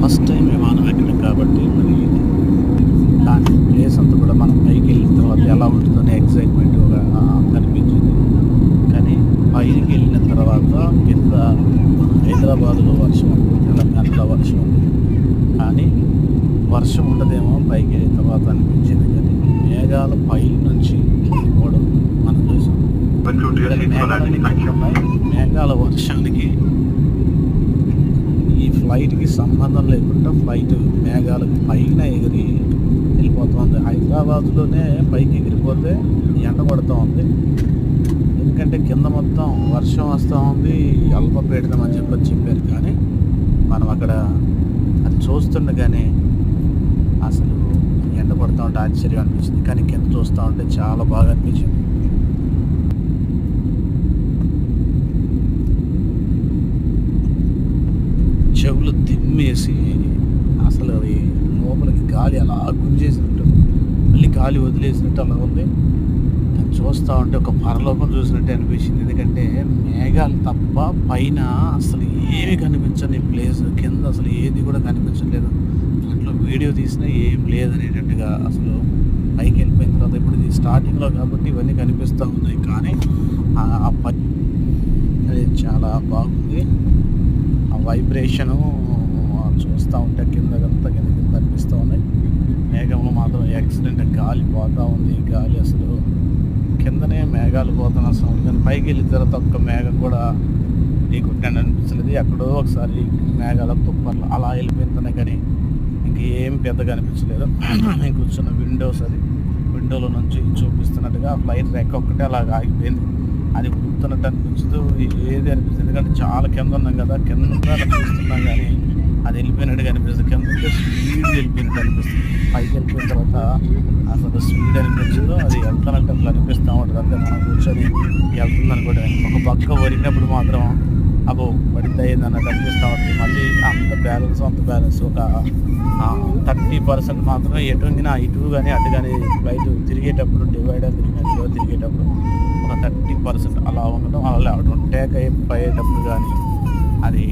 First time విమానం ఎక్కడం కాబట్టి మరి దాని ప్లేస్ అంతా కూడా మనం పైకి వెళ్ళిన తర్వాత ఎలా ఉంటుందనే ఎగ్జైట్మెంట్గా కనిపించింది. కానీ పైకి వెళ్ళిన తర్వాత కింద హైదరాబాద్లో వర్షం ఉంది, తెలంగాణలో వర్షం ఉంది. కానీ వర్షం ఉండదేమో పైకి వెళ్ళిన తర్వాత అనిపించింది. కానీ మేఘాల పై నుంచి పోవడం మనం చూసాం. మేఘాల వర్షానికి ఈ ఫ్లైట్కి సంబంధం లేకుండా ఫ్లైట్ మేఘాలకు పైన ఎగిరి వెళ్ళిపోతుంది. హైదరాబాద్లోనే పైకి ఎగిరిపోతే ఎండ కొడుతూ ఉంది. ఎందుకంటే కింద మొత్తం వర్షం వస్తూ ఉంది, అల్పపీడనం అని చెప్పారు. కానీ మనం అక్కడ అది చూస్తుండగానే అసలు ఎండ కొడుతూ ఉంటే ఆశ్చర్యం అనిపించింది. కానీ కింద చూస్తూ ఉంటే చాలా బాగా అనిపించింది. చెవులు తిమ్మేసి అసలు అది లోపలికి గాలి అలా గుంజేసినట్టు, మళ్ళీ గాలి వదిలేసినట్టు అలా ఉంది. దాన్ని చూస్తూ ఉంటే ఒక పరలోకం చూసినట్టే అనిపించింది. ఎందుకంటే మేఘాలు తప్ప పైన అసలు ఏమీ కనిపించని ప్లేస్, కింద అసలు ఏది కూడా కనిపించలేదు. దాంట్లో వీడియో తీసినా ఏం లేదనేటట్టుగా అసలు పైకి వెళ్ళిపోయిన తర్వాత ఇప్పుడు ఇది స్టార్టింగ్లో కాబట్టి ఇవన్నీ కనిపిస్తూ ఉన్నాయి. కానీ ఆ పై అది చాలా బాగుంది. ఆ వైబ్రేషను చూస్తూ ఉంటే కిందకంతా కింద అనిపిస్తూ ఉన్నాయి. మేఘంలో మాత్రం యాక్సిడెంట్ గాలి పోతూ ఉంది. గాలి అసలు కిందనే మేఘాలు పోతున్న సౌండ్, కానీ పైకి వెళ్ళిన తర్వాత ఒక్క మేఘం కూడా నీకుట్టాను అనిపించలేదు. ఎక్కడో ఒకసారి మేఘాల తుప్పర్లు అలా వెళ్ళిపోతున్నాయి. కానీ ఇంకేం పెద్దగా అనిపించలేదు. నేను కూర్చున్న విండోస్, అది విండోలో నుంచి చూపిస్తున్నట్టుగా ఫ్లైట్ రెక్క ఒక్కటే అలాగ ఆగిపోయింది. అది ఉడుతున్నట్టు అనిపించదు, ఏది అనిపిస్తుంది. ఎందుకంటే చాలా కింద ఉన్నాం కదా, కింద చూస్తున్నాం కానీ అది వెళ్ళిపోయినట్టుగా అనిపిస్తుంది. కింద స్పీడ్ వెళ్ళిపోయినట్టు అనిపిస్తుంది. పైకి వెళ్ళిపోయిన తర్వాత అసలు స్పీడ్ అనిపించదు, అది వెళ్తున్నట్టు అట్లా అనిపిస్తూ ఉంటుంది. అంటే మనం కూర్చొని వెళ్తుందని కూడా ఒక పక్క ఒరిగినప్పుడు మాత్రం అబ్బో పడింది అయ్యింది అన్నట్టు అనిపిస్తూ ఉంటుంది. మళ్ళీ అంత బ్యాలెన్స్ ఒక 30% మాత్రమే ఎటు వంగినా ఇటు కానీ అటు కానీ ఫ్లైట్ తిరిగేటప్పుడు డివైడర్ తిరిగేటప్పుడు ఒక 30% అలా ఉండడం, అలా టేక్ అయిపోయేటప్పుడు కానీ అది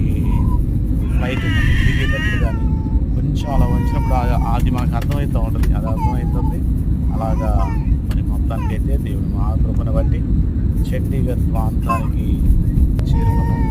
ఫ్లైట్ తిరిగేటప్పుడు కానీ కొంచెం అలా వచ్చినప్పుడు అది మనకు అర్థమవుతూ ఉంటుంది. అది అర్థమవుతుంది. అలాగా మరి మొత్తానికి అయితే దేవుడు మహాకృపను బట్టి చండీగఢ్ ప్రాంతానికి చేరుకున్నాం.